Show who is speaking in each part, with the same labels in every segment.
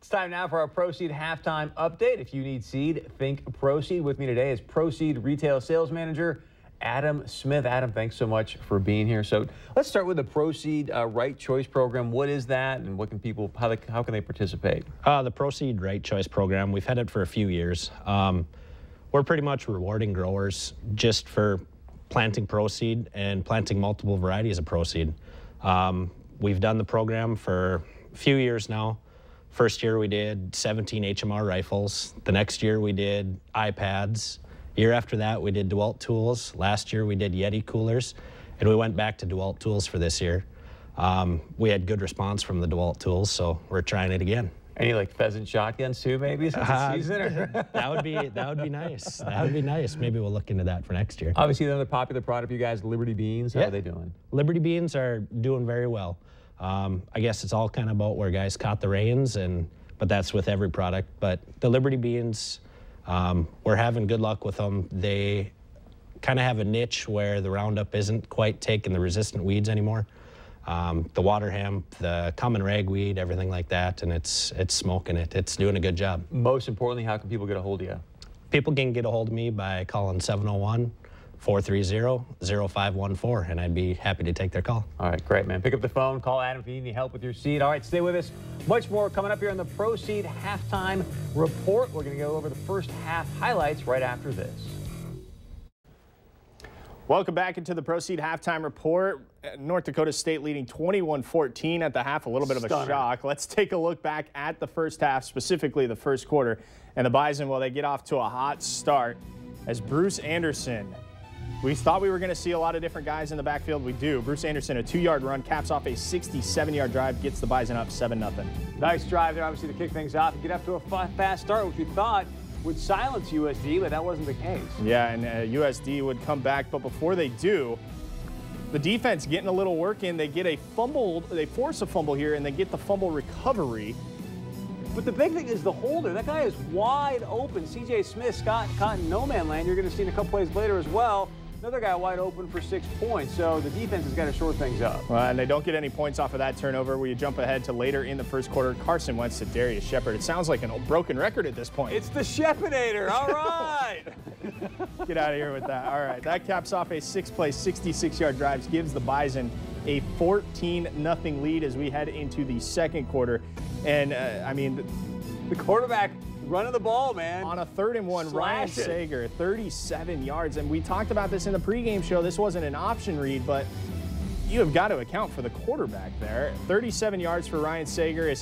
Speaker 1: It's time now for our Proceed halftime update. If you need seed, think Proceed. With me today is Proceed Retail Sales Manager Adam Smith. Adam, thanks so much for being here. So let's start with the Proceed Right Choice Program. What is that, and what can people, how can they participate?
Speaker 2: The Proceed Right Choice Program, we've had it for a few years. We're pretty much rewarding growers just for planting Proceed and planting multiple varieties of Proceed. We've done the program for a few years now. First year we did 17 HMR rifles. The next year we did iPads. Year after that we did DeWalt tools. Last year we did Yeti coolers, and we went back to DeWalt tools for this year. We had good response from the DeWalt tools, so we're trying it again.
Speaker 1: Any like pheasant shotguns too, maybe, since it's season? Or?
Speaker 2: that would be nice. That would be nice. Maybe we'll look into that for next year.
Speaker 1: Obviously, another popular product for you guys, Liberty Beans. How are they doing? Liberty
Speaker 2: Beans are doing very well. I guess it's all kind of about where guys caught the reins, but that's with every product. But the Liberty Beans, we're having good luck with them. They kind of have a niche where the Roundup isn't quite taking the resistant weeds anymore. The water hemp, the common ragweed, everything like that, and it's smoking it. It's doing a good job.
Speaker 1: Most importantly, how can people get a hold of you?
Speaker 2: People can get a hold of me by calling 701-430-0514, and I'd be happy to take their call.
Speaker 1: All right, great, man. Pick up the phone, call Adam if you need any help with your seed. All right, stay with us. Much more coming up here on the Proceed Halftime Report. We're going to go over the first half highlights right after this.
Speaker 3: Welcome back into the Proceed Halftime Report. North Dakota State leading 21-14 at the half. A little bit of a shock. Let's take a look back at the first half, specifically the first quarter. And the Bison, well, they get off to a hot start as Bruce Anderson. We thought we were going to see a lot of different guys in the backfield. We do. Bruce Anderson, a 2-yard run, caps off a 67-yard drive, gets the Bison up 7-0.
Speaker 1: Nice drive there, obviously, to kick things off and get up to a fast start, which we thought would silence USD, but that wasn't the case.
Speaker 3: Yeah, and USD would come back, but before they do, the defense getting a little work in. They get a fumble, they force a fumble here, and they get the fumble recovery.
Speaker 1: But the big thing is the holder. That guy is wide open. C.J. Smith, Scott, caught in no man land. You're going to see in a couple plays later as well. Another guy wide open for 6 points. So the defense has got to short things up.
Speaker 3: Well, and they don't get any points off of that turnover. We jump ahead to later in the first quarter. Carson Wentz to Darius Shepard. It sounds like a broken record at this point.
Speaker 1: It's the Shepardator. All right.
Speaker 3: Get out of here with that. All right. That caps off a 6-play, 66-yard drive. Gives the Bison a 14-0 lead as we head into the second quarter. And, I mean,
Speaker 1: the quarterback running the ball, man.
Speaker 3: On a 3rd and 1, Ryan Sager, 37 yards. And we talked about this in the pregame show. This wasn't an option read, but you have got to account for the quarterback there. 37 yards for Ryan Sager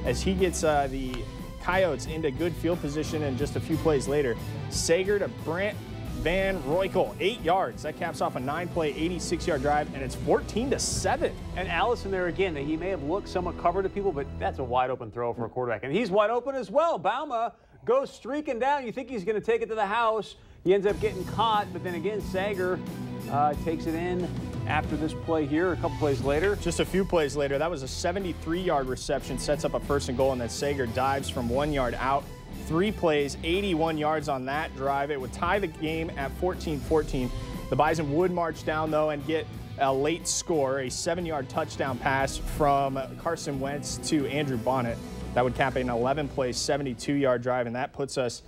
Speaker 3: as he gets the Coyotes into good field position, and just a few plays later, Sager to Brant Van Roykel, 8 yards. That caps off a 9-play, 86-yard drive, and it's 14-7.
Speaker 1: And Allison there again, he may have looked somewhat covered to people, but that's a wide open throw for a quarterback. And he's wide open as well. Bauma goes streaking down. You think he's going to take it to the house. He ends up getting caught, but then again, Sager takes it in after this play here, a couple plays later.
Speaker 3: Just a few plays later, that was a 73-yard reception, sets up a 1st and goal, and then Sager dives from 1 yard out. 3 plays, 81 yards on that drive. It would tie the game at 14-14. The Bison would march down, though, and get a late score, a 7-yard touchdown pass from Carson Wentz to Andrew Bonnet. That would cap an 11-play, 72-yard drive, and that puts us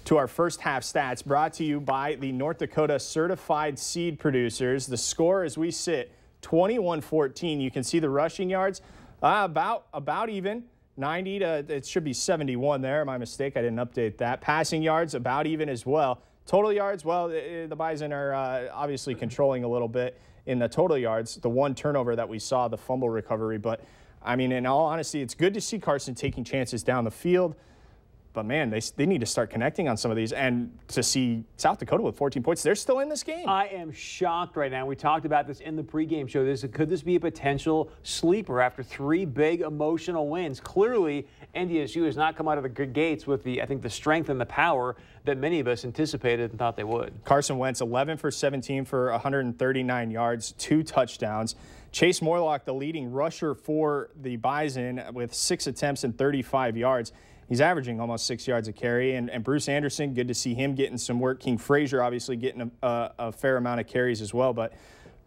Speaker 3: to our first half stats, brought to you by the North Dakota Certified Seed Producers. The score as we sit, 21-14. You can see the rushing yards about even. 90 to, it should be 71 there. My mistake, I didn't update that. Passing yards, about even as well. Total yards, well, the Bison are obviously controlling a little bit in the total yards. The one turnover that we saw, the fumble recovery. But, I mean, in all honesty, it's good to see Carson taking chances down the field. But, man, they need to start connecting on some of these. And to see South Dakota with 14 points, they're still in this game.
Speaker 1: I am shocked right now. We talked about this in the pregame show. Could this be a potential sleeper after 3 big emotional wins? Clearly, NDSU has not come out of the gates with I think the strength and the power that many of us anticipated and thought they would.
Speaker 3: Carson Wentz, 11 for 17 for 139 yards, 2 touchdowns. Chase Morlock, the leading rusher for the Bison, with 6 attempts and 35 yards. He's averaging almost 6 yards a carry. And Bruce Anderson, good to see him getting some work. King Frazier obviously getting a fair amount of carries as well. But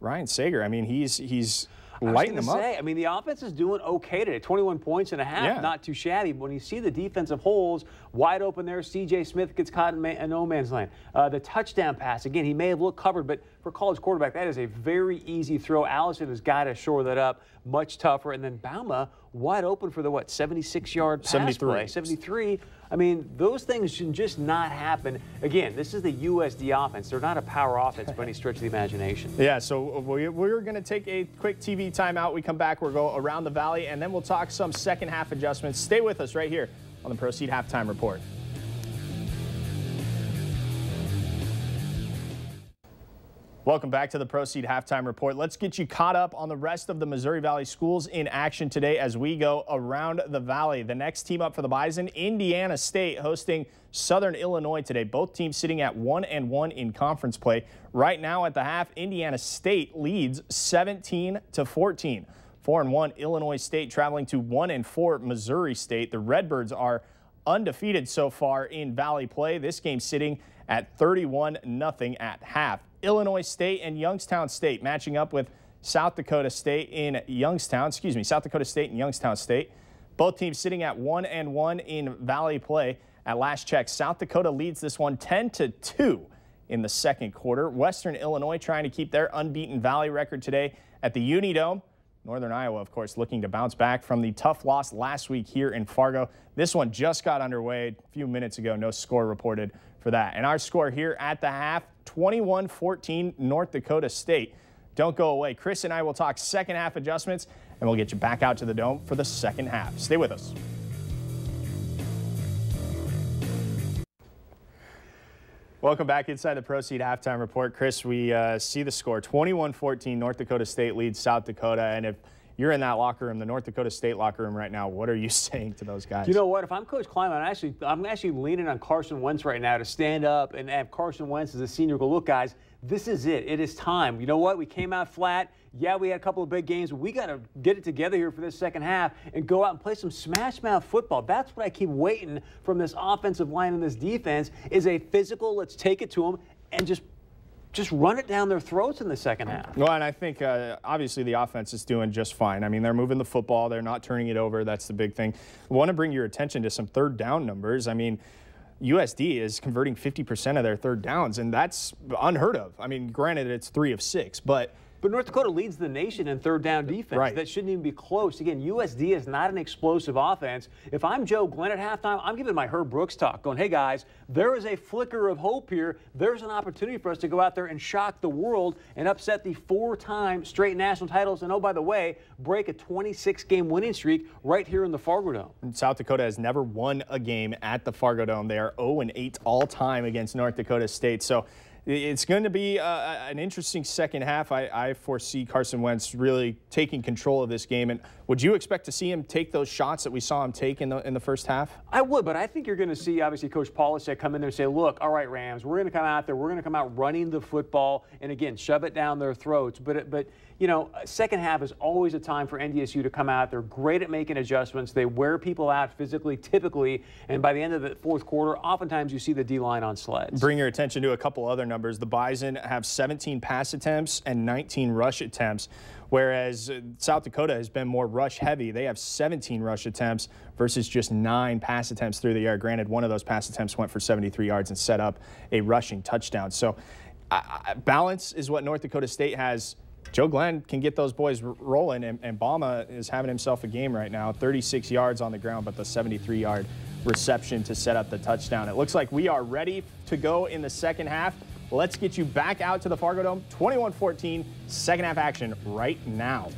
Speaker 3: Ryan Sager, I mean, he's lighten them up.
Speaker 1: I mean, the offense is doing okay today. 21 points and a half, not too shabby. But when you see the defensive holes wide open there, C.J. Smith gets caught in no man's land. The touchdown pass, again, he may have looked covered, but for college quarterback, that is a very easy throw. Allison has got to shore that up, much tougher. And then Bauma wide open for the, 76-yard pass
Speaker 3: 73.
Speaker 1: play. 73. I mean, those things should just not happen. Again, this is the USD offense. They're not a power offense by any stretch of the imagination.
Speaker 3: Yeah, so we're going to take a quick TV timeout. We come back, we'll go around the valley, and then we'll talk some second half adjustments. Stay with us right here on the Proceed Halftime Report. Welcome back to the Proceed Halftime Report. Let's get you caught up on the rest of the Missouri Valley schools in action today as we go around the valley. The next team up for the Bison, Indiana State, hosting Southern Illinois today. Both teams sitting at 1-1 in conference play. Right now at the half, Indiana State leads 17-14. 4-1 Illinois State traveling to 1-4 Missouri State. The Redbirds are undefeated so far in Valley play. This game sitting at 31-0 at half. Illinois State and Youngstown State matching up with South Dakota State and Youngstown State. Both teams sitting at 1-1 in Valley play. At last check, South Dakota leads this one 10-2 in the second quarter. Western Illinois trying to keep their unbeaten Valley record today at the Unidome. Northern Iowa, of course, looking to bounce back from the tough loss last week here in Fargo. This one just got underway a few minutes ago. No score reported for that. And our score here at the half, 21-14 North Dakota State. Don't go away. Chris and I will talk second half adjustments, and we'll get you back out to the Dome for the second half. Stay with us. Welcome back inside the Proceed Halftime Report. Chris, we see the score, 21-14, North Dakota State leads South Dakota. And if you're in that locker room, the North Dakota State locker room right now, what are you saying to those guys?
Speaker 1: You know what? If I'm Coach Kleiman, I'm actually leaning on Carson Wentz right now to stand up and have Carson Wentz as a senior go, look, guys, this is it. It is time. You know what? We came out flat. Yeah, we had a couple of big games, but we got to get it together here for this second half and go out and play some smash-mouth football. That's what I keep waiting from this offensive line and this defense is a physical, let's take it to them and just run it down their throats in the second half.
Speaker 3: Well, and I think obviously the offense is doing just fine. I mean, they're moving the football. They're not turning it over. That's the big thing. I want to bring your attention to some third down numbers. I mean, USD is converting 50% of their third downs, and that's unheard of. I mean, granted, it's 3 of 6, but
Speaker 1: North Dakota leads the nation in third down defense.
Speaker 3: Right.
Speaker 1: That shouldn't even be close. Again, USD is not an explosive offense. If I'm Joe Glenn at halftime, I'm giving my Herb Brooks talk, going, hey, guys, there is a flicker of hope here. There's an opportunity for us to go out there and shock the world and upset the 4-time straight national titles. And, oh, by the way, break a 26-game winning streak right here in the Fargo Dome.
Speaker 3: And South Dakota has never won a game at the Fargo Dome. They are 0-8 all-time against North Dakota State. So it's going to be an interesting second half. I foresee Carson Wentz really taking control of this game. And would you expect to see him take those shots that we saw him take in the first half?
Speaker 1: I would, but I think you're going to see, obviously, Coach Polishek come in there and say, look, all right, Rams, we're going to come out there. We're going to come out running the football and, again, shove it down their throats. But you know, second half is always a time for NDSU to come out. They're great at making adjustments. They wear people out physically, typically, and by the end of the fourth quarter, oftentimes you see the D-line on sleds.
Speaker 3: Bring your attention to a couple other numbers. The Bison have 17 pass attempts and 19 rush attempts, whereas South Dakota has been more rush-heavy. They have 17 rush attempts versus just 9 pass attempts through the air. Granted, one of those pass attempts went for 73 yards and set up a rushing touchdown. So balance is what North Dakota State has. Joe Glenn can get those boys rolling, and Bauma is having himself a game right now. 36 yards on the ground, but the 73-yard reception to set up the touchdown. It looks like we are ready to go in the second half. Let's get you back out to the Fargo Dome. 21-14, second half action right now.